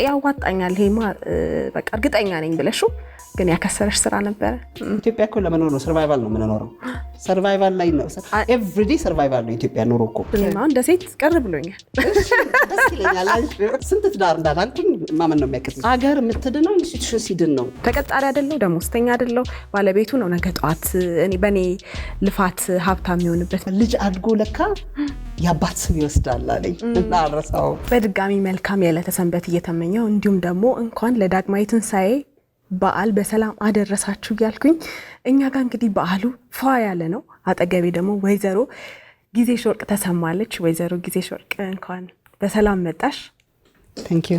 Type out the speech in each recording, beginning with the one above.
ያዋጣኛል ይሄማ በቃ እርግጠኛ ነኝ ብለሽው ግን ያከሰረሽ ስራ ነበር። ኢትዮጵያ እኮ ለመኖር ነው ሰርቫይቫል ነው የምንኖረው። ሰርቫይቫል ላይ ነው ኤቭሪ ዴይ ሰርቫይቫል ነው ኢትዮጵያ ኑሮ እኮ። እኔማ እንደ ሴት ቅር ብሎኛል። ደስ ይለኛል። ስንት ትዳር እንዳላንቱን ማመን ነው የሚያከትስ አገር የምትድነው ኢንስቲትዩሽን ሲድን ነው። ተቀጣሪ አይደለው ደሞዝተኛ አይደለው ባለቤቱ ነው ነገ ጧት እኔ በኔ ልፋት ሀብታም የሚሆንበት ልጅ አድጎ ለካ ያባት ስም ይወስዳል አለኝ እና አረሳው። በድጋሚ መልካም የዕለተ ሰንበት እየተመኘው እንዲሁም ደግሞ እንኳን ለዳግማዊ ትንሣኤ በዓል በሰላም አደረሳችሁ እያልኩኝ እኛ ጋር እንግዲህ በዓሉ ፏ ያለ ነው። አጠገቤ ደግሞ ወይዘሮ ጊዜሽ ወርቅ ተሰማለች። ወይዘሮ ጊዜሽ ወርቅ እንኳን በሰላም መጣሽ። ቴንክ ዩ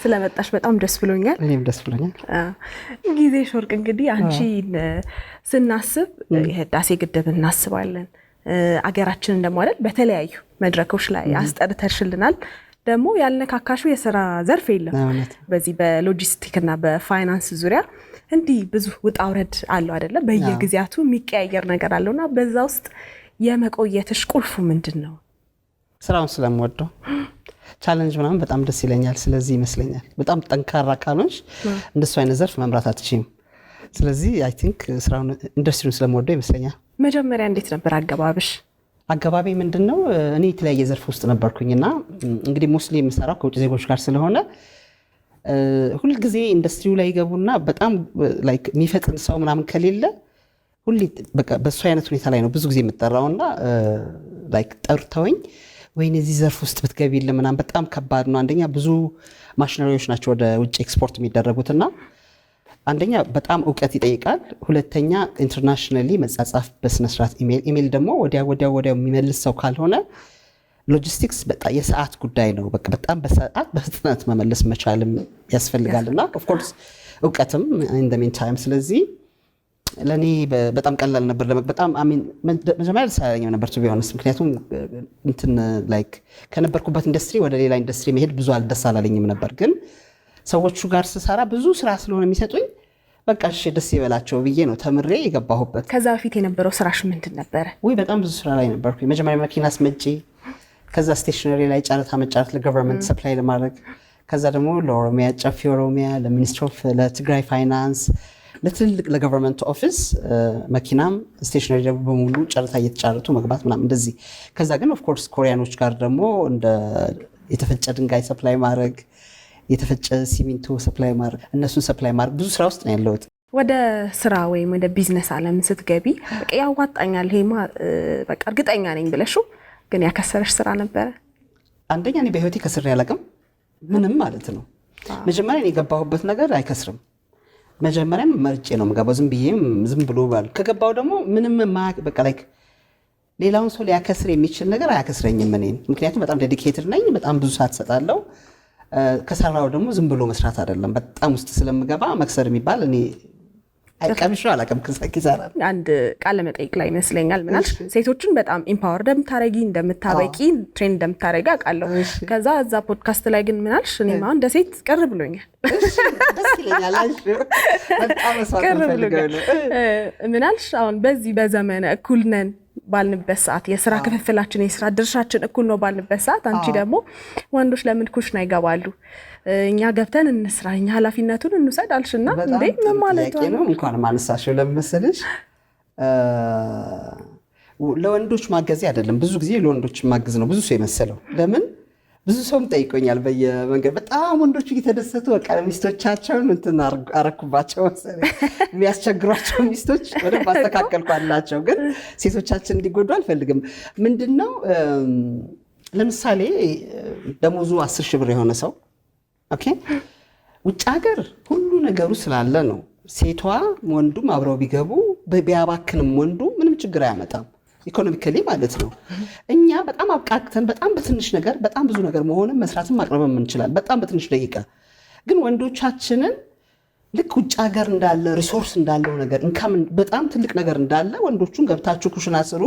ስለመጣሽ በጣም ደስ ብሎኛል። እኔም ደስ ብሎኛል። ጊዜሽ ወርቅ እንግዲህ አንቺ ስናስብ የህዳሴ ግድብ እናስባለን። አገራችንን ደግሞ አይደል በተለያዩ መድረኮች ላይ አስጠርተሽልናል። ደግሞ ያልነካካሹ የሥራ ዘርፍ የለም። በዚህ በሎጂስቲክ እና በፋይናንስ ዙሪያ እንዲህ ብዙ ውጣ ውረድ አለው አይደለ? በየጊዜያቱ የሚቀያየር ነገር አለውና በዛ ውስጥ የመቆየትሽ ቁልፉ ምንድን ነው? ስራውን ስለምወደው ቻሌንጅ ምናምን በጣም ደስ ይለኛል። ስለዚህ ይመስለኛል በጣም ጠንካራ ካልሆንሽ እንደሱ አይነት ዘርፍ መምራት አትችይም። ስለዚህ አይ ቲንክ ስራውን ኢንዱስትሪውን ስለምወደው ይመስለኛል። መጀመሪያ እንዴት ነበር አገባብሽ? አገባቢ ምንድነው? እኔ የተለያየ ዘርፍ ውስጥ ነበርኩኝና እንግዲህ ሙስሊም የምሰራው ከውጭ ዜጎች ጋር ስለሆነ ሁሉ ጊዜ ኢንዱስትሪው ላይ ይገቡና በጣም ላይክ የሚፈጥን ሰው ምናምን ከሌለ ሁሉ በቃ በሱ አይነት ሁኔታ ላይ ነው ብዙ ጊዜ የምጠራውና ላይክ ጠርተውኝ ወይኔ እዚህ ዘርፍ ውስጥ ብትገቢልን ምናምን በጣም ከባድ ነው። አንደኛ ብዙ ማሽነሪዎች ናቸው ወደ ውጭ ኤክስፖርት የሚደረጉትና አንደኛ በጣም እውቀት ይጠይቃል። ሁለተኛ ኢንተርናሽናሊ መጻጻፍ በስነስርዓት ኢሜል ደግሞ ወዲያው የሚመልስ ሰው ካልሆነ ሎጂስቲክስ በጣም የሰዓት ጉዳይ ነው። በቃ በጣም በሰዓት በፍጥነት መመለስ መቻልም ያስፈልጋልና ኦፍ ኮርስ እውቀትም ኢን ዘ ሚን ታይም። ስለዚህ ለኔ በጣም ቀላል ነበር። በጣም መጀመሪያ ልሳለኝ ነበር ቱ ቢ ኦነስት። ምክንያቱም እንትን ላይክ ከነበርኩበት ኢንዱስትሪ ወደ ሌላ ኢንዱስትሪ መሄድ ብዙ ደስ አላለኝም ነበር። ግን ሰዎቹ ጋር ስሰራ ብዙ ስራ ስለሆነ የሚሰጡኝ በቃ እሺ ደስ ይበላቸው ብዬ ነው ተምሬ የገባሁበት። ከዛ በፊት የነበረው ስራሽ ምንድን ነበረ? ወይ በጣም ብዙ ስራ ላይ ነበርኩ። መጀመሪያ መኪና አስመጪ፣ ከዛ ስቴሽነሪ ላይ ጨረታ መጫረት ለገቨርንመንት ሰፕላይ ለማድረግ፣ ከዛ ደግሞ ለኦሮሚያ ጨፌ ኦሮሚያ፣ ለሚኒስትሪ ኦፍ ለትግራይ ፋይናንስ፣ ለትልልቅ ለገቨርንመንት ኦፊስ መኪናም ስቴሽነሪ ደግሞ በሙሉ ጨረታ እየተጫረቱ መግባት ምናምን እንደዚህ። ከዛ ግን ኦፍ ኮርስ ኮሪያኖች ጋር ደግሞ እንደ የተፈጨ ድንጋይ ሰፕላይ ማድረግ፣ የተፈጨ ሲሚንቶ ሰፕላይ ማድረግ፣ እነሱን ሰፕላይ ማድረግ ብዙ ስራ ውስጥ ነው ያለሁት። ወደ ስራ ወይም ወደ ቢዝነስ ዓለም ስትገቢ በቃ ያዋጣኛል ይሄማ በቃ እርግጠኛ ነኝ ብለሽው ግን ያከሰረሽ ስራ ነበረ? አንደኛ እኔ በህይወቴ ከስሬ አላውቅም ምንም ማለት ነው። መጀመሪያ እኔ የገባሁበት ነገር አይከስርም። መጀመሪያም መርጬ ነው የምገባው ዝም ብሎ ባል ከገባው ደግሞ ምንም በቃ ላይክ ሌላውን ሰው ሊያከስር የሚችል ነገር አያከስረኝም እኔን። ምክንያቱም በጣም ዴዲኬትድ ነኝ፣ በጣም ብዙ ሰዓት እሰጣለሁ። ከሰራው ደግሞ ዝም ብሎ መስራት አይደለም። በጣም ውስጥ ስለምገባ መክሰር የሚባል እኔ አይቀምሽው አላውቅም። ከሰራ አንድ ቃለ መጠይቅ ላይ ይመስለኛል ምናልሽ ሴቶችን በጣም ኢምፓወር እንደምታበቂ ትሬን እንደምታረጊ አውቃለሁ። ከዛ እዛ ፖድካስት ላይ ግን ምናልሽ እኔማ እንደ ሴት ቅር ብሎኛል። ደስ ይለኛል። በጣም ቅር ብሎኛል ምናልሽ አሁን በዚህ በዘመነ እኩል ነን ባልንበት ሰዓት የስራ ክፍፍላችን የስራ ድርሻችን እኩል ነው ባልንበት ሰዓት አንቺ ደግሞ ወንዶች ለምን ኩሽና ይገባሉ እኛ ገብተን እንስራ እኛ ኃላፊነቱን እንውሰድ አልሽና እንዴ ምን ማለት ነው? እንኳን ማነሳሽው ለምሳሌሽ ለወንዶች ማገዝ አይደለም። ብዙ ጊዜ ለወንዶች ማገዝ ነው ብዙ ሰው የመሰለው። ለምን ብዙ ሰውም ጠይቆኛል በየመንገድ በጣም ወንዶቹ እየተደሰቱ በቃ ሚስቶቻቸውን እንትን አረኩባቸው መሰለኝ። የሚያስቸግሯቸው ሚስቶች በደንብ አስተካከልኳላቸው። ግን ሴቶቻችን እንዲጎዱ አልፈልግም። ምንድነው ለምሳሌ ደሞዙ 10 ሺህ ብር የሆነ ሰው ኦኬ ውጭ ሀገር ሁሉ ነገሩ ስላለ ነው ሴቷ ወንዱም አብረው ቢገቡ ቢያባክንም ወንዱ ምንም ችግር አያመጣም ኢኮኖሚካሊ ማለት ነው። እኛ በጣም አብቃቅተን በጣም በትንሽ ነገር በጣም ብዙ ነገር መሆንም መስራትም ማቅረብም እንችላለን በጣም በትንሽ ደቂቃ። ግን ወንዶቻችንን ልክ ውጭ ሀገር እንዳለ ሪሶርስ እንዳለው ነገር እንካም በጣም ትልቅ ነገር እንዳለ ወንዶቹን ገብታችሁ ኩሽና ስሩ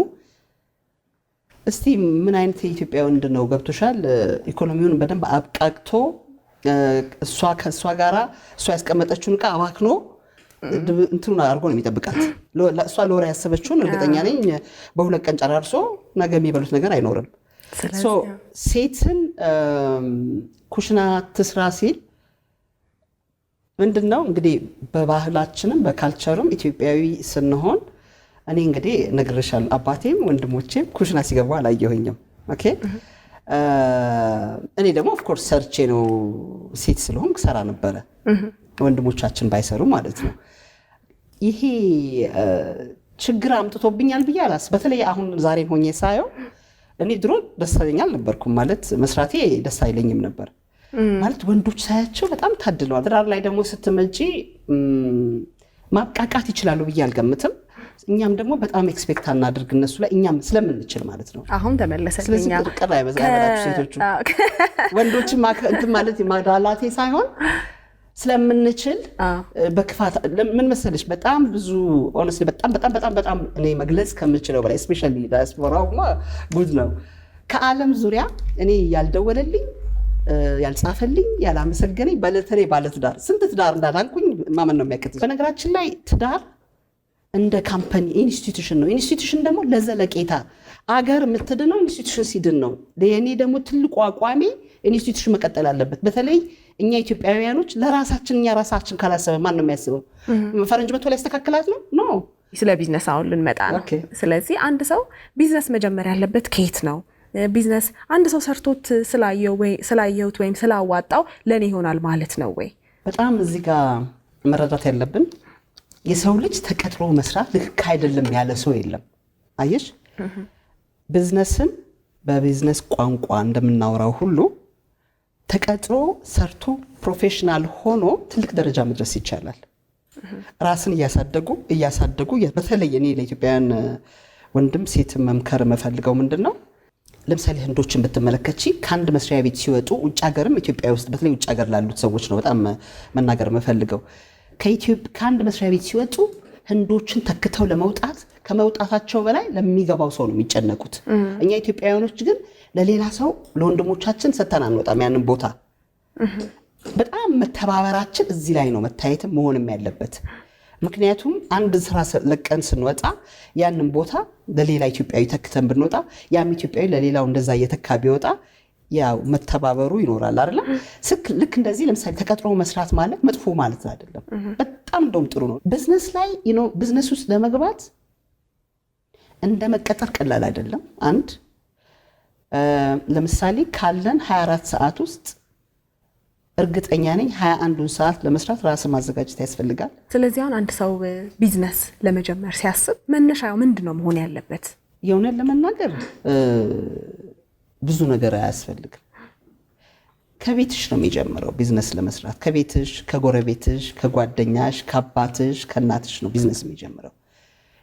እስቲ ምን አይነት የኢትዮጵያ ወንድ ነው ገብቶሻል ኢኮኖሚውን በደንብ አብቃቅቶ እሷ ከሷ ጋራ እሷ ያስቀመጠችውን ዕቃ አባክኖ እንትኑን አድርጎ ነው የሚጠብቃት። እሷ ለወራ ያሰበችውን እርግጠኛ ነኝ በሁለት ቀን ጨራርሶ ነገ የሚበሉት ነገር አይኖርም። ሴትን ኩሽና ትስራ ሲል ምንድነው እንግዲህ በባህላችንም በካልቸርም ኢትዮጵያዊ ስንሆን እኔ እንግዲህ ነግሬሻለሁ አባቴም ወንድሞቼም ኩሽና ሲገቡ አላየሁኝም። ኦኬ እኔ ደግሞ ኦፍ ኮርስ ሰርቼ ነው ሴት ስለሆንኩ ሰራ ነበረ ወንድሞቻችን ባይሰሩ ማለት ነው። ይሄ ችግር አምጥቶብኛል ብዬ አላስብም። በተለይ አሁን ዛሬ ሆኜ ሳየው እኔ ድሮ ደስተኛ አልነበርኩም ማለት መስራቴ ደስ አይለኝም ነበር ማለት ወንዶች ሳያቸው በጣም ታድለዋል። ትዳር ላይ ደግሞ ስትመጪ ማብቃቃት ይችላሉ ብዬ አልገምትም። እኛም ደግሞ በጣም ኤክስፔክት አናድርግ እነሱ ላይ እኛም ስለምንችል ማለት ነው። አሁን ተመለሰልኛ ስለዚህ ጥርቅር አይበዛ ሴቶቹ ወንዶችን ማለት ማዳላቴ ሳይሆን ስለምንችል በክፋት ምን መሰለሽ በጣም ብዙ ኦነስትሊ በጣም እኔ መግለጽ ከምችለው በላይ ስፔሻሊ ዳያስፖራውማ ጉድ ነው። ከዓለም ዙሪያ እኔ ያልደወለልኝ ያልጻፈልኝ ያላመሰገነኝ በተለይ ባለትዳር ስንት ትዳር እንዳላንኩኝ ማመን ነው የሚያከትል። በነገራችን ላይ ትዳር እንደ ካምፓኒ ኢንስቲትዩሽን ነው። ኢንስቲትዩሽን ደግሞ ለዘለቄታ አገር የምትድነው ኢንስቲትዩሽን ሲድን ነው። ለኔ ደግሞ ትልቁ አቋሚ ኢንስቲትዩሽን መቀጠል አለበት። በተለይ እኛ ኢትዮጵያውያኖች ለራሳችን እኛ ራሳችን ካላሰበ ማን ነው የሚያስበው? ፈረንጅ መጥቶ ላይ ያስተካክላት ነው ኖ። ስለ ቢዝነስ አሁን ልንመጣ ነው። ስለዚህ አንድ ሰው ቢዝነስ መጀመር ያለበት ከየት ነው? ቢዝነስ አንድ ሰው ሰርቶት ስላየሁት ወይም ስላዋጣው ለኔ ይሆናል ማለት ነው ወይ? በጣም እዚህ ጋር መረዳት ያለብን የሰው ልጅ ተቀጥሮ መስራት ልክ አይደለም ያለ ሰው የለም። አየሽ ቢዝነስን በቢዝነስ ቋንቋ እንደምናወራው ሁሉ ተቀጥሮ ሰርቶ ፕሮፌሽናል ሆኖ ትልቅ ደረጃ መድረስ ይቻላል። ራስን እያሳደጉ በተለይ እኔ ለኢትዮጵያውያን ወንድም ሴት መምከር መፈልገው ምንድነው ለምሳሌ ህንዶችን ብትመለከቺ ከአንድ መስሪያ ቤት ሲወጡ ውጭ ሀገርም ኢትዮጵያ ውስጥ በተለይ ውጭ ሀገር ላሉት ሰዎች ነው በጣም መናገር መፈልገው ከአንድ መስሪያ ቤት ሲወጡ ህንዶችን ተክተው ለመውጣት ከመውጣታቸው በላይ ለሚገባው ሰው ነው የሚጨነቁት። እኛ ኢትዮጵያውያኖች ግን ለሌላ ሰው ለወንድሞቻችን ሰተን አንወጣም ያንን ቦታ። በጣም መተባበራችን እዚህ ላይ ነው መታየትም መሆንም ያለበት። ምክንያቱም አንድ ስራ ለቀን ስንወጣ ያንን ቦታ ለሌላ ኢትዮጵያዊ ተክተን ብንወጣ ያም ኢትዮጵያዊ ለሌላው እንደዛ እየተካ ቢወጣ ያው መተባበሩ ይኖራል አይደል? ልክ እንደዚህ ለምሳሌ ተቀጥሮ መስራት ማለት መጥፎ ማለት አይደለም። በጣም እንደውም ጥሩ ነው። ቢዝነስ ላይ ቢዝነስ ውስጥ ለመግባት እንደ መቀጠር ቀላል አይደለም። አንድ ለምሳሌ ካለን 24 ሰዓት ውስጥ እርግጠኛ ነኝ 21ን ሰዓት ለመስራት ራስን ማዘጋጀት ያስፈልጋል። ስለዚህ አሁን አንድ ሰው ቢዝነስ ለመጀመር ሲያስብ መነሻው ምንድነው መሆን ያለበት? የሆነን ለመናገር ብዙ ነገር አያስፈልግም። ከቤትሽ ነው የሚጀምረው ቢዝነስ ለመስራት። ከቤትሽ፣ ከጎረቤትሽ፣ ከጓደኛሽ፣ ከአባትሽ፣ ከእናትሽ ነው ቢዝነስ የሚጀምረው።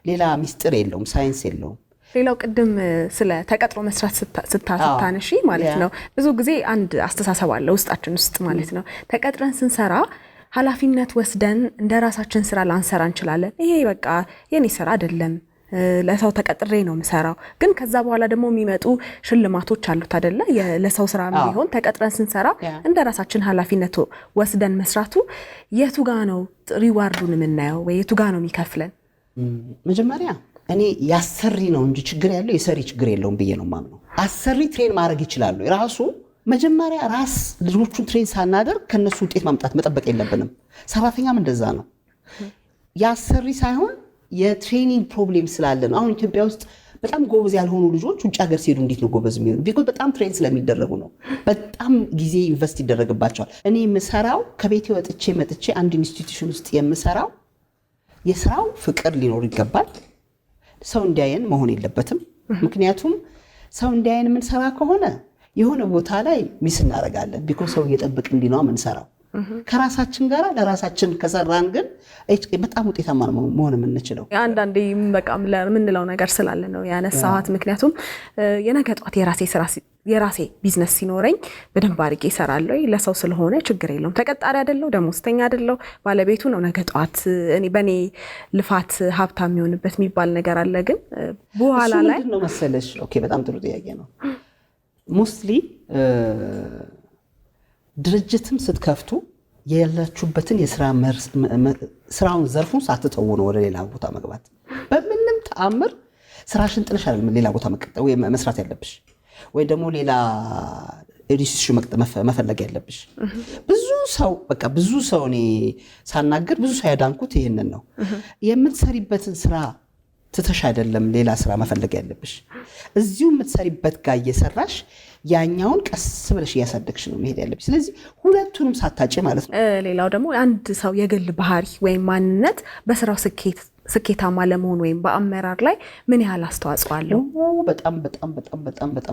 ሌላ ሚስጥር የለውም፣ ሳይንስ የለውም። ሌላው ቅድም ስለ ተቀጥሮ መስራት ስታነሺ ማለት ነው ብዙ ጊዜ አንድ አስተሳሰብ አለ ውስጣችን ውስጥ ማለት ነው። ተቀጥረን ስንሰራ ኃላፊነት ወስደን እንደ ራሳችን ስራ ላንሰራ እንችላለን። ይሄ በቃ የኔ ስራ አይደለም ለሰው ተቀጥሬ ነው የምሰራው። ግን ከዛ በኋላ ደግሞ የሚመጡ ሽልማቶች አሉት አይደለ? ለሰው ስራ ቢሆን ተቀጥረን ስንሰራ እንደ ራሳችን ኃላፊነት ወስደን መስራቱ የቱ ጋ ነው ሪዋርዱን የምናየው ወይ የቱ ጋ ነው የሚከፍለን? መጀመሪያ እኔ ያሰሪ ነው እንጂ ችግር ያለው የሰሪ ችግር የለውም ብዬ ነው የማምነው። አሰሪ ትሬን ማድረግ ይችላል ራሱ። መጀመሪያ ራስ ልጆቹን ትሬን ሳናደርግ ከነሱ ውጤት ማምጣት መጠበቅ የለብንም። ሰራተኛም እንደዛ ነው። ያሰሪ ሳይሆን የትሬኒንግ ፕሮብሌም ስላለ ነው። አሁን ኢትዮጵያ ውስጥ በጣም ጎበዝ ያልሆኑ ልጆች ውጭ ሀገር ሲሄዱ እንዴት ነው ጎበዝ የሚሆኑ? ቢኮዝ በጣም ትሬን ስለሚደረጉ ነው። በጣም ጊዜ ኢንቨስት ይደረግባቸዋል። እኔ የምሰራው ከቤቴ መጥቼ አንድ ኢንስቲትዩሽን ውስጥ የምሰራው የስራው ፍቅር ሊኖር ይገባል። ሰው እንዲያየን መሆን የለበትም። ምክንያቱም ሰው እንዲያየን የምንሰራ ከሆነ የሆነ ቦታ ላይ ሚስ እናደርጋለን። ቢኮዝ ሰው እየጠብቅ እንዲህ ነው የምንሰራው። ከራሳችን ጋር ለራሳችን ከሰራን ግን በጣም ውጤታማ መሆን የምንችለው። አንዳንዴ በቃ ምንለው ነገር ስላለ ነው ያነሳኋት። ምክንያቱም የነገ ጧት የራሴ ቢዝነስ ሲኖረኝ በደንብ አድርጌ እሰራለሁ። ለሰው ስለሆነ ችግር የለውም። ተቀጣሪ አይደለው፣ ደሞዝተኛ አይደለው፣ ባለቤቱ ነው። ነገ ጧት በእኔ ልፋት ሀብታም የሚሆንበት የሚባል ነገር አለ። ግን በኋላ ላይ ምንድን ነው መሰለሽ? ኦኬ በጣም ጥሩ ጥያቄ ነው። ሞስትሊ ድርጅትም ስትከፍቱ ያላችሁበትን ስራውን ዘርፉን ሳትተው ነው ወደ ሌላ ቦታ መግባት። በምንም ተአምር ስራሽን ጥለሽ አይደለም ሌላ ቦታ መቀጠል ወይ መስራት ያለብሽ። ወይ ደግሞ ሌላ ሪሲሽ መፈለግ ያለብሽ። ብዙ ሰው እኔ ሳናገር ብዙ ሰው ያዳንኩት ይሄንን ነው። የምትሰሪበትን ስራ ትተሽ አይደለም ሌላ ስራ መፈለግ ያለብሽ። እዚሁ የምትሰሪበት ጋር እየሰራሽ ያኛውን ቀስ ብለሽ እያሳደግሽ ነው መሄድ ያለብሽ። ስለዚህ ሁለቱንም ሳታጭ ማለት ነው። ሌላው ደግሞ አንድ ሰው የግል ባህሪ ወይም ማንነት በስራው ስኬታማ ለመሆን ወይም በአመራር ላይ ምን ያህል አስተዋጽኦ አለው? በጣም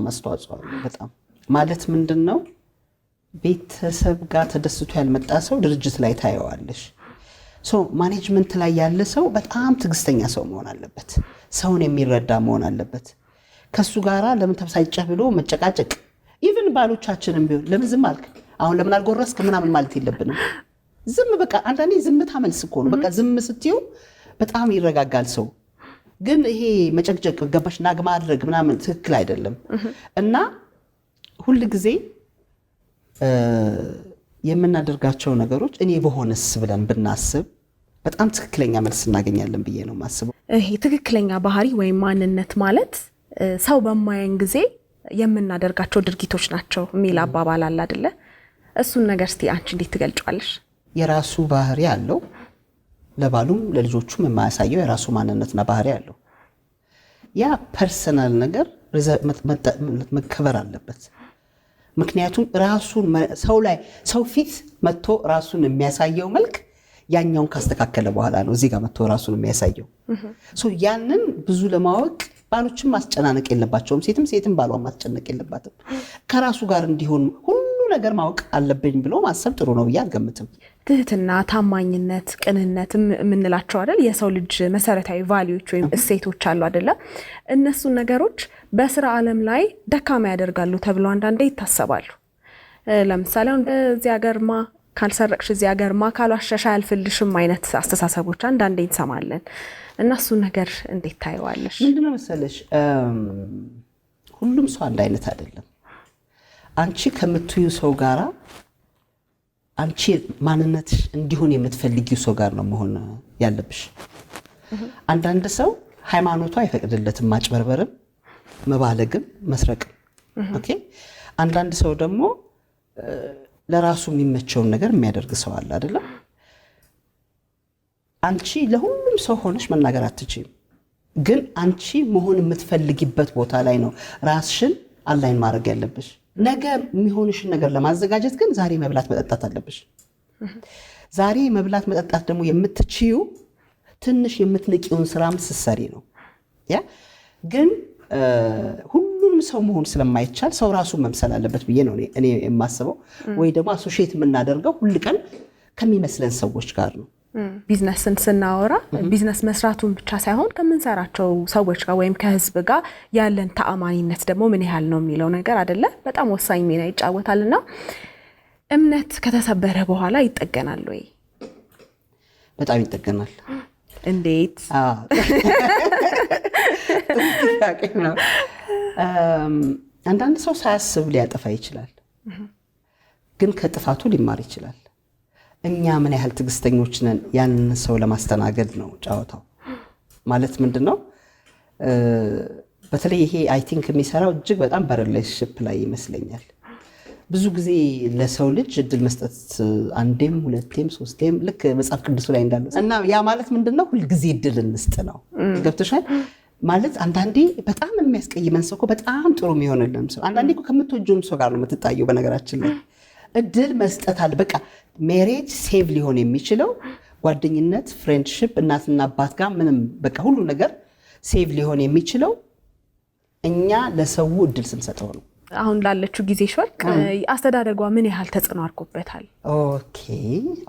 አስተዋጽኦ አለው። በጣም ማለት ምንድን ነው? ቤተሰብ ጋር ተደስቶ ያልመጣ ሰው ድርጅት ላይ ታየዋለሽ። ማኔጅመንት ላይ ያለ ሰው በጣም ትዕግስተኛ ሰው መሆን አለበት። ሰውን የሚረዳ መሆን አለበት። ከሱ ጋራ ለምን ተበሳጨህ ብሎ መጨቃጨቅ። ኢቭን ባሎቻችንም ቢሆን ለምን ዝም አልክ፣ አሁን ለምን አልጎረስክ ምናምን ማለት የለብንም። ዝም በቃ አንዳንዴ ዝምታ መልስ እኮ ነው። በቃ ዝም ስትዩ በጣም ይረጋጋል ሰው። ግን ይሄ መጨቅጨቅ ገባሽ ናግ ማድረግ ምናምን ትክክል አይደለም። እና ሁል ጊዜ የምናደርጋቸው ነገሮች እኔ በሆነስ ብለን ብናስብ በጣም ትክክለኛ መልስ እናገኛለን ብዬ ነው የማስበው። ይሄ ትክክለኛ ባህሪ ወይም ማንነት ማለት ሰው በማየን ጊዜ የምናደርጋቸው ድርጊቶች ናቸው የሚል አባባል አለ አይደለ? እሱን ነገር እስቲ አንቺ እንዴት ትገልጫለሽ? የራሱ ባህሪ አለው። ለባሉም ለልጆቹም የማያሳየው የራሱ ማንነትና ባህሪ አለው። ያ ፐርሰናል ነገር መከበር አለበት። ምክንያቱም ራሱን ሰው ፊት መጥቶ ራሱን የሚያሳየው መልክ ያኛውን ካስተካከለ በኋላ ነው እዚህ ጋር መጥቶ ራሱን የሚያሳየው። ያንን ብዙ ለማወቅ ባሎችም ማስጨናነቅ የለባቸውም። ሴትም ባሏን ማስጨነቅ የለባትም። ከራሱ ጋር እንዲሆን ሁሉ ነገር ማወቅ አለብኝ ብሎ ማሰብ ጥሩ ነው ብዬ አልገምትም። ትህትና፣ ታማኝነት፣ ቅንነት የምንላቸው አይደል የሰው ልጅ መሰረታዊ ቫልዩዎች ወይም እሴቶች አሉ አይደለ? እነሱን ነገሮች በስራ ዓለም ላይ ደካማ ያደርጋሉ ተብሎ አንዳንዴ ይታሰባሉ። ለምሳሌ አሁን እዚህ ሀገርማ ካልሰረቅሽ፣ እዚህ ሀገርማ ካልዋሸሽ አያልፍልሽም አይነት አስተሳሰቦች አንዳንዴ እንሰማለን። እና እሱን ነገር እንዴት ታየዋለሽ? ምንድነው መሰለሽ ሁሉም ሰው አንድ አይነት አይደለም። አንቺ ከምትዩ ሰው ጋራ አንቺ ማንነትሽ እንዲሆን የምትፈልጊው ሰው ጋር ነው መሆን ያለብሽ። አንዳንድ ሰው ሃይማኖቱ አይፈቅድለትም ማጭበርበርም፣ መባለግም፣ መስረቅም። ኦኬ። አንዳንድ ሰው ደግሞ ለራሱ የሚመቸውን ነገር የሚያደርግ ሰው አለ አይደለም? አንቺ ለሁሉም ሰው ሆነሽ መናገር አትችይም። ግን አንቺ መሆን የምትፈልጊበት ቦታ ላይ ነው ራስሽን አላይን ማድረግ ያለብሽ። ነገ የሚሆንሽን ነገር ለማዘጋጀት ግን ዛሬ መብላት መጠጣት አለብሽ። ዛሬ መብላት መጠጣት ደግሞ የምትችዩ ትንሽ የምትንቂውን ስራም ስትሰሪ ነው። ያ ግን ሁሉም ሰው መሆን ስለማይቻል ሰው ራሱን መምሰል አለበት ብዬ ነው እኔ የማስበው። ወይ ደግሞ አሶሺየት የምናደርገው ሁል ቀን ከሚመስለን ሰዎች ጋር ነው። ቢዝነስን ስናወራ ቢዝነስ መስራቱን ብቻ ሳይሆን ከምንሰራቸው ሰዎች ጋር ወይም ከህዝብ ጋር ያለን ተአማኒነት ደግሞ ምን ያህል ነው የሚለው ነገር አይደለ? በጣም ወሳኝ ሚና ይጫወታልና እምነት ከተሰበረ በኋላ ይጠገናል ወይ? በጣም ይጠገናል። እንዴት? አንዳንድ ሰው ሳያስብ ሊያጠፋ ይችላል፣ ግን ከጥፋቱ ሊማር ይችላል። እኛ ምን ያህል ትዕግስተኞች ነን ያንን ሰው ለማስተናገድ ነው ጫወታው። ማለት ምንድነው? በተለይ ይሄ አይ ቲንክ የሚሰራው እጅግ በጣም በሪሌሽንሺፕ ላይ ይመስለኛል። ብዙ ጊዜ ለሰው ልጅ እድል መስጠት አንዴም ሁለቴም ሶስቴም ልክ መጽሐፍ ቅዱስ ላይ እንዳለው እና ያ ማለት ምንድነው? ሁል ጊዜ እድል እንስጥ ነው። ገብቶሻል? ማለት አንዳንዴ በጣም የሚያስቀይመን ሰው እኮ በጣም ጥሩ የሚሆንልን ሰው፣ አንዳንዴ እኮ ከምትወጂውም ሰው ጋር ነው የምትጣየው። በነገራችን ላይ እድል መስጠት አለ። በቃ ሜሬጅ ሴቭ ሊሆን የሚችለው ጓደኝነት፣ ፍሬንድሺፕ፣ እናትና አባት ጋር ምንም በቃ ሁሉ ነገር ሴቭ ሊሆን የሚችለው እኛ ለሰው እድል ስንሰጠው ነው። አሁን ላለችው ጊዜ ሾርቅ አስተዳደጓ ምን ያህል ተጽዕኖ አድርጎበታል? ኦኬ፣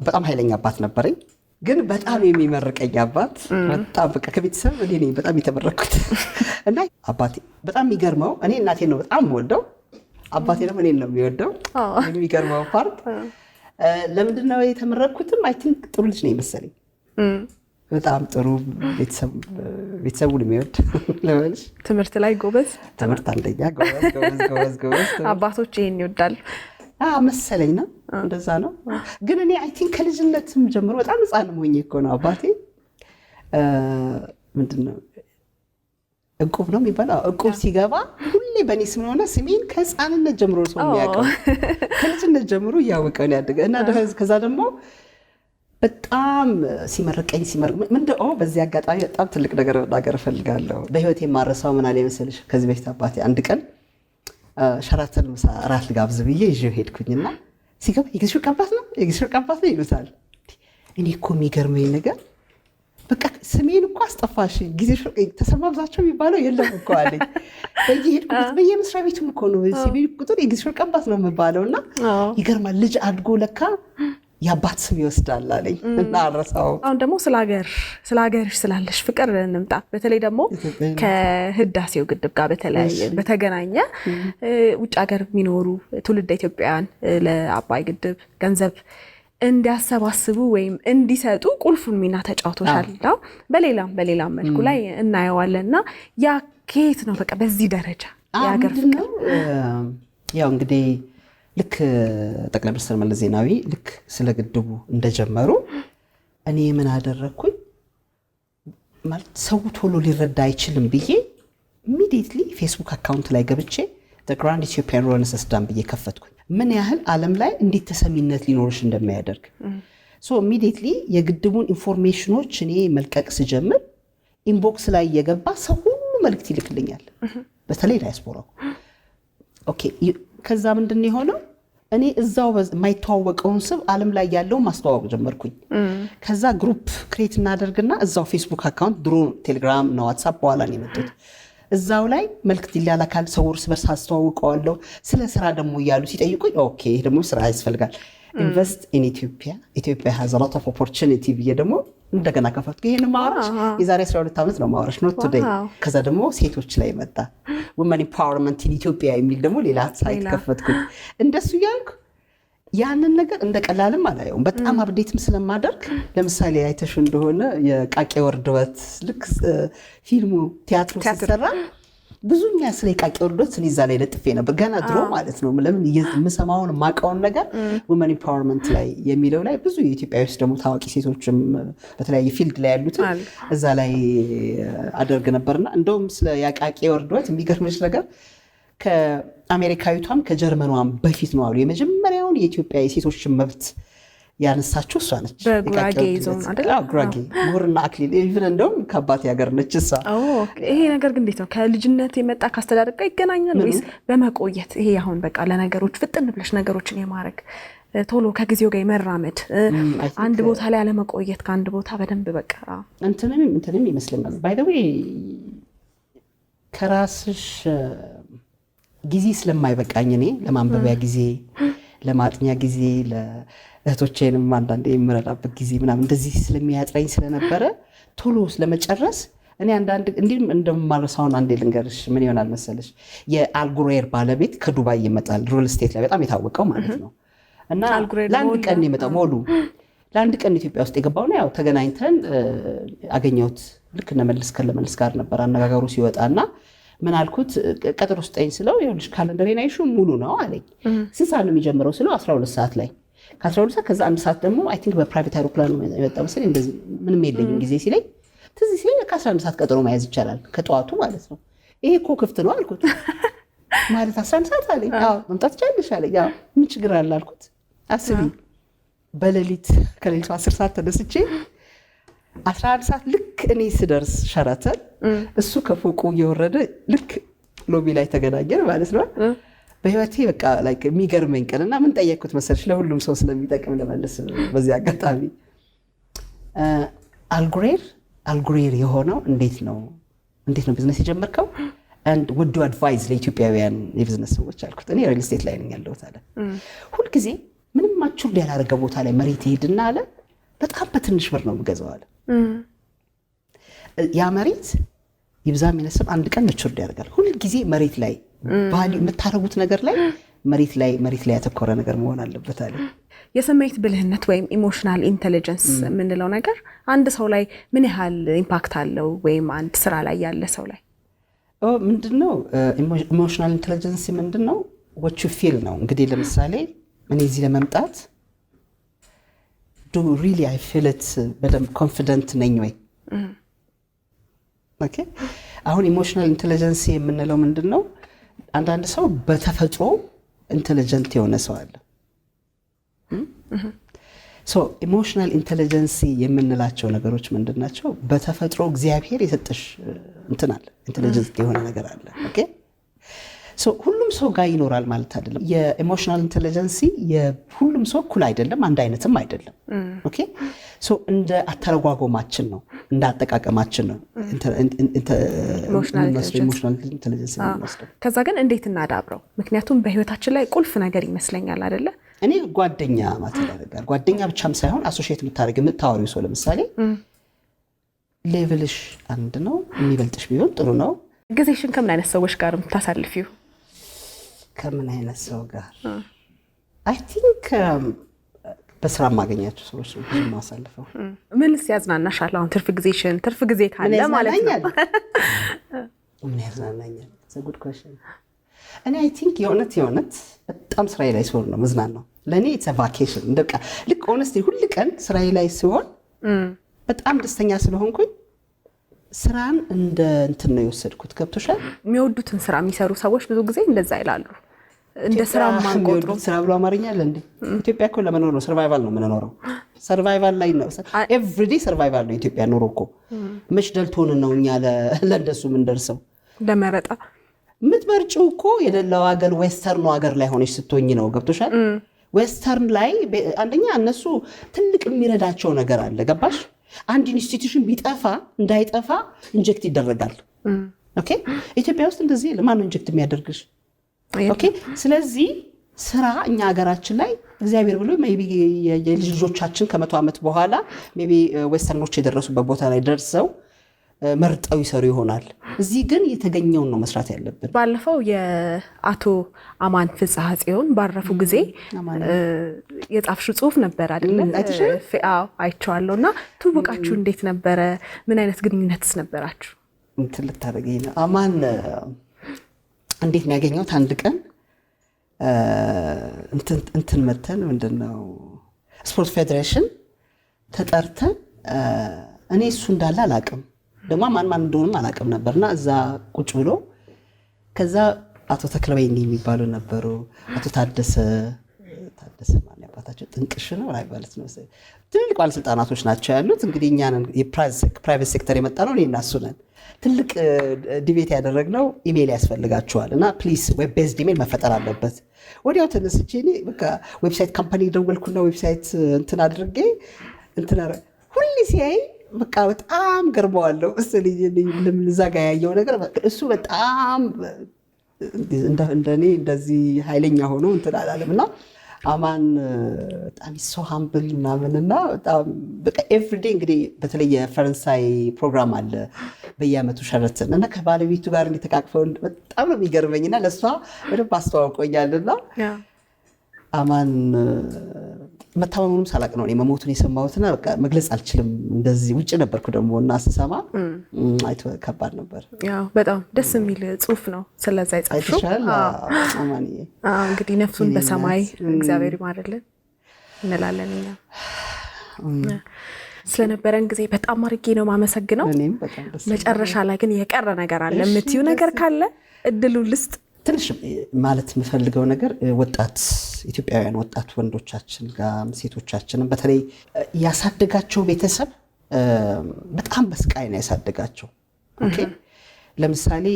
በጣም ኃይለኛ አባት ነበረኝ፣ ግን በጣም የሚመርቀኝ አባት። በጣም በቃ ከቤተሰብ እኔ ነኝ በጣም የተመረኩት እና አባቴ በጣም የሚገርመው እኔ እናቴ ነው በጣም የምወደው፣ አባቴ ደግሞ እኔን ነው የሚወደው። የሚገርመው ፓርት ለምንድነው የተመረኩትም አይ ቲንክ ጥሩ ልጅ ነው መሰለኝ። በጣም ጥሩ ቤተሰቡን የሚወድ ለማለት ትምህርት ላይ ጎበዝ፣ ትምህርት አንደኛ ጎበዝ። አባቶች ይሄን ይወዳሉ መሰለኝ ነው እንደዛ ነው። ግን እኔ አይ ቲንክ ከልጅነትም ጀምሮ በጣም ሕፃን ሆኜ እኮ ነው አባቴ ምንድነው እቁብ ነው የሚባለው፣ እቁብ ሲገባ ሁሌ በእኔ ስም ሆነ ስሜን ከህፃንነት ጀምሮ ሰው የሚያውቀው ከልጅነት ጀምሮ እያወቀው ነው ያደገ እና ከዛ ደግሞ በጣም ሲመርቀኝ ምንድነው በዚህ አጋጣሚ በጣም ትልቅ ነገር መናገር እፈልጋለሁ። በህይወት የማረሳው ምን አለ መሰለሽ? ከዚህ በፊት አባቴ አንድ ቀን ሸራተን ምሳ እራት ልጋብዝ ብዬ ይዤው ሄድኩኝና ሲገባ የጊዜ ወርቅ አባት ነው ይሉታል። እኔ እኮ የሚገርመኝ ነገር በቃ ስሜን እኮ አስጠፋሽ፣ ጊዜ ተሰማ ብዛቸው የሚባለው የለም እኮ አለኝ። በየሄድኩበት በየመስሪያ ቤቱም እኮ ነው ሲቪል ቁጥር የጊዜ ወርቅ አባት ነው የምባለው እና ይገርማል። ልጅ አድጎ ለካ የአባት ስም ይወስዳል አለኝ እና አረሳው። አሁን ደግሞ ስለ ሀገርሽ ስላለሽ ፍቅር እንምጣ። በተለይ ደግሞ ከህዳሴው ግድብ ጋር በተገናኘ ውጭ ሀገር የሚኖሩ ትውልደ ኢትዮጵያውያን ለአባይ ግድብ ገንዘብ እንዲያሰባስቡ ወይም እንዲሰጡ ቁልፉን ሚና ተጫውቶሻል። በሌላም መልኩ ላይ እናየዋለን እና ያ ከየት ነው በቃ በዚህ ደረጃ የሀገር ፍቅር? ያው እንግዲህ ልክ ጠቅላይ ሚኒስትር መለስ ዜናዊ ልክ ስለ ግድቡ እንደጀመሩ እኔ ምን አደረግኩኝ ማለት ሰው ቶሎ ሊረዳ አይችልም ብዬ ኢሚዲየትሊ ፌስቡክ አካውንት ላይ ገብቼ the grand Ethiopian Renaissance Dam ብዬ ከፈትኩኝ። ምን ያህል ዓለም ላይ እንዴት ተሰሚነት ሊኖርሽ እንደማያደርግ ሶ ኢሚዲየትሊ የግድቡን ኢንፎርሜሽኖች እኔ መልቀቅ ስጀምር ኢንቦክስ ላይ የገባ ሰው ሁሉ መልእክት ይልክልኛል፣ በተለይ ዳያስፖራው። ኦኬ ከዛ ምንድን የሆነው እኔ እዛው የማይተዋወቀውን ስብ ዓለም ላይ ያለው ማስተዋወቅ ጀመርኩኝ። ከዛ ግሩፕ ክሬት እናደርግና እዛው ፌስቡክ አካውንት ድሮ ቴሌግራም እና ዋትሳፕ በኋላ ነው የመጡት። እዛው ላይ መልክት ይላላካል፣ ሰው እርስ በርስ አስተዋውቀዋለሁ። ስለ ስራ ደግሞ እያሉ ሲጠይቁኝ ኦኬ ይሄ ደግሞ ስራ ያስፈልጋል፣ ኢንቨስት ኢን ኢትዮጵያ has a lot of opportunity ብዬ ደግሞ እንደገና ከፈትኩ። ይሄን ማወራሽ የዛሬ 12 ዓመት ነው ማወራሽ ነው ቱዴይ። ከዛ ደግሞ ሴቶች ላይ መጣ women empowerment in ኢትዮጵያ የሚል ደግሞ ሌላ ሳይት ከፈትኩኝ። እንደሱ ያልኩ ያንን ነገር እንደቀላልም አላየውም። በጣም አፕዴትም ስለማደርግ ለምሳሌ አይተሽ እንደሆነ የቃቄ ወርድበት ልክ ፊልሙ ቲያትሩ ሲሰራ ብዙ የሚያስለ የቃቄ ወርድበት እዛ ላይ ለጥፌ ነበር ገና ድሮ ማለት ነው። ለምን የምሰማውን ማቀውን ነገር women empowerment ላይ የሚለው ላይ ብዙ የኢትዮጵያ ውስጥ ደግሞ ታዋቂ ሴቶችም በተለያየ ፊልድ ላይ ያሉት እዛ ላይ አደርግ ነበርና እንደውም ስለ የቃቄ ወርድበት የሚገርምሽ ነገር ከአሜሪካዊቷም ከጀርመኗም በፊት ነው አሉ የመጀመሪያውን የኢትዮጵያ የሴቶችን መብት ያነሳችው እሷ ነች። በጉራጌ ዞን አይደል? አዎ ጉራጌ ሙርና አክሊል ኢቭን እንደውም ከአባቴ ሀገር ነች እሷ። ይሄ ነገር ግን እንዴት ነው ከልጅነት የመጣ ካስተዳደግ ጋር ይገናኛል ወይስ በመቆየት? ይሄ አሁን በቃ ለነገሮች ፍጥን ብለሽ ነገሮችን የማድረግ ቶሎ ከጊዜው ጋር መራመድ አንድ ቦታ ላይ አለመቆየት ከአንድ ቦታ በደንብ በቃ እንትንም ይመስለኛል። ባይ ዘ ዌይ ከራስሽ ጊዜ ስለማይበቃኝ እኔ ለማንበቢያ ጊዜ፣ ለማጥኛ ጊዜ፣ ለእህቶቼንም አንዳንዴ የምረዳበት ጊዜ ምናምን እንደዚህ ስለሚያጥረኝ ስለነበረ ቶሎ ስለመጨረስ እኔ አንዳንድ እንዲህም እንደማረሳውን አንዴ ልንገርሽ። ምን ይሆናል መሰለሽ? የአልጉሬር ባለቤት ከዱባይ ይመጣል፣ ሪል ስቴት ላይ በጣም የታወቀው ማለት ነው። እና ለአንድ ቀን የመጣው ሞሉ ለአንድ ቀን ኢትዮጵያ ውስጥ የገባው ነው። ያው ተገናኝተን አገኘሁት። ልክ እነመልስ ከለመልስ ጋር ነበር አነጋገሩ ሲወጣና ምን አልኩት ቀጥሮ ስጠኝ ስለው ይኸውልሽ ካለንደሬን አይሹ ሙሉ ነው አለኝ። ስንት ሰዓት ነው የሚጀምረው ስለው 12 ሰዓት ላይ ከ12 ሰዓት ከዛ 1 ሰዓት ደግሞ አይ ቲንክ በፕራይቬት አይሮፕላን የመጣው መሰለኝ እንደዚህ ምንም የለኝም ጊዜ ሲለኝ ትዝ ሲለኝ ከ11 ሰዓት ቀጥሮ መያዝ ይቻላል ከጠዋቱ ማለት ነው። ይሄ እኮ ክፍት ነው አልኩት። ማለት 11 ሰዓት አለኝ። አዎ መምጣት ይቻላል አለኝ። አዎ ምን ችግር አለ አልኩት። አስቢ በሌሊት ከሌሊቱ 10 ሰዓት ተነስቼ 11 ሰዓት ልክ እኔ ስደርስ ሸራተን እሱ ከፎቁ እየወረደ ልክ ሎቢ ላይ ተገናኘን ማለት ነው። በህይወቴ በቃ ላይክ የሚገርመኝ ቀንና ምን ጠየቅኩት መሰለሽ? ለሁሉም ሰው ስለሚጠቅም ለመለስ በዚህ አጋጣሚ አልጉሬር የሆነው እንዴት ነው ቢዝነስ የጀመርከው? and would you advise ለኢትዮጵያውያን የቢዝነስ ሰዎች አልኩት። እኔ ሪል ስቴት ላይ ነኝ ያለሁት አለ። ሁልጊዜ ምንም ማቹር ያላረገ ቦታ ላይ መሬት ይሄድና አለ በጣም በትንሽ ብር ነው የምገዛው አለ። ያ መሬት ይብዛም ይነስም አንድ ቀን መቹር ያደርጋል። ሁልጊዜ መሬት ላይ ባሊ የምታረጉት ነገር ላይ መሬት ላይ ያተኮረ ነገር መሆን አለበት አለ። የስሜት ብልህነት ወይም ኢሞሽናል ኢንተለጀንስ የምንለው ነገር አንድ ሰው ላይ ምን ያህል ኢምፓክት አለው? ወይም አንድ ስራ ላይ ያለ ሰው ላይ ምንድነው ኢሞሽናል ኢንተለጀንስ ምንድነው? what you feel ነው። እንግዲህ ለምሳሌ እኔ እዚህ ለመምጣት do really I feel it በደንብ ኮንፊደንት ነኝ ወይ? ኦኬ አሁን ኢሞሽናል ኢንተለጀንስ የምንለው ምንድነው? አንዳንድ ሰው በተፈጥሮ ኢንተለጀንት የሆነ ሰው አለ። ሶ ኢሞሽናል ኢንተለጀንሲ የምንላቸው ነገሮች ምንድናቸው? በተፈጥሮ እግዚአብሔር የሰጠሽ እንትን አለ፣ ኢንተለጀንት የሆነ ነገር አለ። ኦኬ ሶ ሁሉም ሰው ጋር ይኖራል ማለት አይደለም። የኢሞሽናል ኢንተለጀንሲ የሁሉም ሰው እኩል አይደለም፣ አንድ አይነትም አይደለም። ኦኬ ሶ እንደ አተረጓጎማችን ነው፣ እንደ አጠቃቀማችን ነው ኢሞሽናል ኢንተለጀንሲ የሚመስለው። ከዛ ግን እንዴት እናዳብረው? ምክንያቱም በህይወታችን ላይ ቁልፍ ነገር ይመስለኛል አይደለ? እኔ ጓደኛ ማለት ያደርጋል። ጓደኛ ብቻም ሳይሆን አሶሺየት የምታደርግ የምታወሪው ሰው ለምሳሌ ሌቭልሽ አንድ ነው፣ የሚበልጥሽ ቢሆን ጥሩ ነው። ጊዜሽን ከምን አይነት ሰዎች ጋር የምታሳልፊው? ከምን አይነት ሰው ጋር? አይ ቲንክ በስራ የማገኛቸው ሰዎች ነው ብዙ የማሳልፈው። ምንስ ያዝናናሻል? አሁን ትርፍ ጊዜ ካለ ማለት ነው። ምን ያዝናናኛል? ጉድ ኩዌስችን። እኔ አይ ቲንክ የእውነት በጣም ስራዬ ላይ ሲሆን ነው መዝናናው። ለእኔ ኢትስ ቫኬሽን። እንደቃ ልክ ሆነስቲ ሁል ቀን ስራዬ ላይ ሲሆን በጣም ደስተኛ ስለሆንኩኝ ስራን እንደ እንትን ነው የወሰድኩት። ገብቶሻል? የሚወዱትን ስራ የሚሰሩ ሰዎች ብዙ ጊዜ እንደዛ ይላሉ። እንደ ስራ ማንቆጥሩ ስራ ብሎ አማርኛ አለ እንዴ? ኢትዮጵያ እኮ ለመኖር ነው፣ ሰርቫይቫል ነው የምንኖረው። ሰርቫይቫል ላይ ነው ኤቭሪዴ ሰርቫይቫል ነው ኢትዮጵያ ኑሮ እኮ። መች ደልቶን ነው እኛ ለእንደሱ የምንደርሰው? ለመረጣ የምትመርጪው እኮ የሌላው ሀገር ዌስተርኑ ሀገር ላይ ሆነች ስትሆኝ ነው። ገብቶሻል? ዌስተርን ላይ አንደኛ እነሱ ትልቅ የሚረዳቸው ነገር አለ። ገባሽ? አንድ ኢንስቲትዩሽን ቢጠፋ እንዳይጠፋ ኢንጀክት ይደረጋል። ኦኬ ኢትዮጵያ ውስጥ እንደዚህ ለማን ነው ኢንጀክት የሚያደርግሽ? ኦኬ ስለዚህ ስራ እኛ ሀገራችን ላይ እግዚአብሔር ብሎ ሜቢ የልጅ ልጆቻችን ከ100 ዓመት በኋላ ሜቢ ዌስተርኖች የደረሱበት ቦታ ላይ ደርሰው መርጠው ይሰሩ ይሆናል። እዚህ ግን የተገኘውን ነው መስራት ያለብን። ባለፈው የአቶ አማን ፍስሐ ጽዮን ባረፉ ጊዜ የጻፍሽው ጽሁፍ ነበር አይደለ? አዎ አይቼዋለሁ። እና ትውውቃችሁ እንዴት ነበረ? ምን አይነት ግንኙነትስ ነበራችሁ? እንትን ልታደርገኝ ነው። አማን እንዴት ነው ያገኘሁት? አንድ ቀን እንትን መተን ምንድነው ስፖርት ፌዴሬሽን ተጠርተን እኔ እሱ እንዳለ አላውቅም፣ ደግሞ ማን እንደሆነም አላውቅም ነበርና እዛ ቁጭ ብሎ ከዛ አቶ ተክለበይኒ የሚባሉ ነበሩ፣ አቶ ታደሰ ማን ያባታቸው ጥንቅሽ ነው ማለት ነው። ትልልቅ ባለስልጣናቶች ናቸው ያሉት። እንግዲህ እኛን የፕራይቬት ሴክተር የመጣ ነው፣ እኔ እና እሱ ነን። ትልቅ ዲቤት ያደረግነው ኢሜል ያስፈልጋቸዋል እና ፕሊስ ዌብ ቤዝድ ኢሜል መፈጠር አለበት። ወዲያው ተነስቼ እኔ በቃ ዌብሳይት ካምፓኒ ደወልኩና ዌብሳይት እንትን አድርጌ ሁሌ ሲያይ በቃ በጣም ገርመዋለሁ። እዛ ጋ ያየው ነገር እሱ በጣም እንደኔ እንደዚህ ኃይለኛ ሆኖ እንትን አላለም እና አማን በጣም ሰው ሀምብል ምናምንና በጣም በቃ ኤቭሪዴ እንግዲህ በተለይ የፈረንሳይ ፕሮግራም አለ በየዓመቱ ሸረትን እና ከባለቤቱ ጋር እንዲተቃቅፈው በጣም ነው የሚገርመኝና ለእሷ በደንብ አስተዋውቆኛልና አማን መታመሙንም ሳላቅ ነው እኔ መሞቱን የሰማሁትና በቃ መግለጽ አልችልም። እንደዚህ ውጭ ነበርኩ ደግሞ እና ስሰማ አይቶ ከባድ ነበር። ያው በጣም ደስ የሚል ጽሁፍ ነው ስለዛ የጻፍሽው። አማንዬ እንግዲህ ነፍሱን በሰማይ እግዚአብሔር ይማርልን እንላለን። እኛ ስለነበረን ጊዜ በጣም አድርጌ ነው ማመሰግነው። መጨረሻ ላይ ግን የቀረ ነገር አለ የምትይው ነገር ካለ እድሉን ልስጥ። ትንሽ ማለት የምፈልገው ነገር ወጣት ኢትዮጵያውያን ወጣት ወንዶቻችን ጋር ሴቶቻችንን በተለይ ያሳደጋቸው ቤተሰብ በጣም በስቃይ ነው ያሳደጋቸው። ኦኬ ለምሳሌ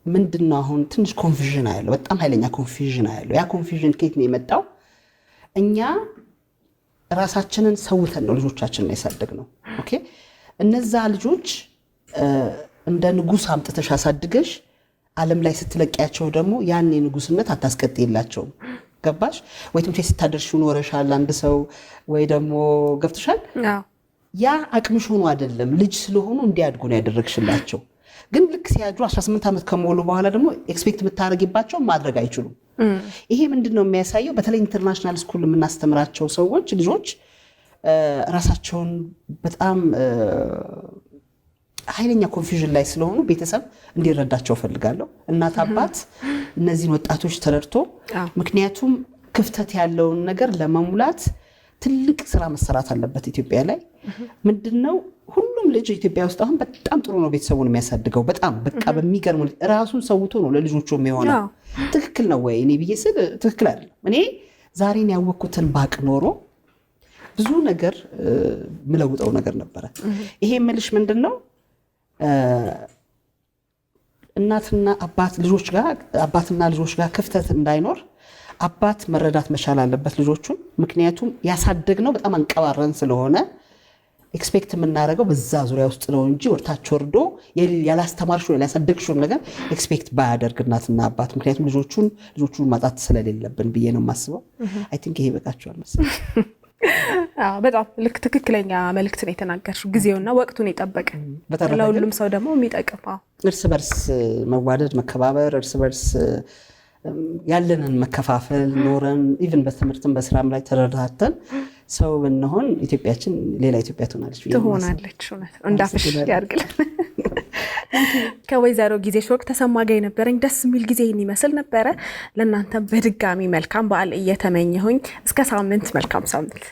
ምንድነው አሁን ትንሽ ኮንፊዥን አያለው፣ በጣም ኃይለኛ ኮንፊዥን አያለው። ያ ኮንፊዥን ከየት ነው የመጣው? እኛ ራሳችንን ሰውተን ነው ልጆቻችንን ያሳደግነው። ኦኬ እነዛ ልጆች እንደ ንጉስ አምጥተሽ አሳድገሽ ዓለም ላይ ስትለቂያቸው ደግሞ ያን ንጉስነት አታስቀጥይላቸውም። ገባሽ ወይ? ትምቼ ስታደርሽው ኖረሻል አንድ ሰው ወይ ደግሞ ገብተሻል። ያ አቅምሽ ሆኖ አይደለም ልጅ ስለሆኑ እንዲያድጉ ነው ያደረግሽላቸው። ግን ልክ ሲያድሩ 18 ዓመት ከሞሉ በኋላ ደግሞ ኤክስፔክት የምታደርጊባቸው ማድረግ አይችሉም። ይሄ ምንድነው የሚያሳየው? በተለይ ኢንተርናሽናል ስኩል የምናስተምራቸው ሰዎች ልጆች ራሳቸውን በጣም ኃይለኛ ኮንፊዥን ላይ ስለሆኑ ቤተሰብ እንዲረዳቸው ፈልጋለሁ። እናት አባት እነዚህን ወጣቶች ተረድቶ ምክንያቱም ክፍተት ያለውን ነገር ለመሙላት ትልቅ ስራ መሰራት አለበት ኢትዮጵያ ላይ። ምንድነው ሁሉም ልጅ ኢትዮጵያ ውስጥ አሁን በጣም ጥሩ ነው ቤተሰቡን የሚያሳድገው በጣም በቃ በሚገርም ራሱን ሰውቶ ነው ለልጆቹ የሚሆነው። ትክክል ነው ወይ እኔ ብዬ ስል ትክክል አይደለም። እኔ ዛሬን ያወቅኩትን ባቅ ኖሮ ብዙ ነገር ምለውጠው ነገር ነበረ። ይሄ ምልሽ ምንድነው እናትና አባትና ልጆች ጋር ክፍተት እንዳይኖር አባት መረዳት መቻል አለበት ልጆቹን። ምክንያቱም ያሳደግነው በጣም አንቀባረን ስለሆነ ኤክስፔክት የምናደርገው በዛ ዙሪያ ውስጥ ነው እንጂ ወርታች ወርዶ ያላስተማርሽው ያላሳደግሽው ነገር ኤክስፔክት ባያደርግ እናትና አባት። ምክንያቱም ልጆቹን ማጣት ስለሌለብን ብዬ ነው የማስበው። አይ ቲንክ ይሄ በቃቸዋል መሰለኝ። በጣም ልክ ትክክለኛ መልእክት ነው የተናገርሽው። ጊዜውና ወቅቱን የጠበቀ ለሁሉም ሰው ደግሞ የሚጠቅም እርስ በርስ መዋደድ፣ መከባበር፣ እርስ በርስ ያለንን መከፋፈል ኖረን ኢቭን በትምህርትም በስራም ላይ ተረዳተን ሰው ብንሆን ኢትዮጵያችን ሌላ ኢትዮጵያ ትሆናለች። እውነት እንዳፍሽ ያርግልን። ከወይዘሮ ጊዜሽ ወርቅ ተሰማ ጋር የነበረኝ ደስ የሚል ጊዜ ይመስል ነበረ። ለእናንተ በድጋሚ መልካም በዓል እየተመኘሁኝ እስከ ሳምንት መልካም ሳምንት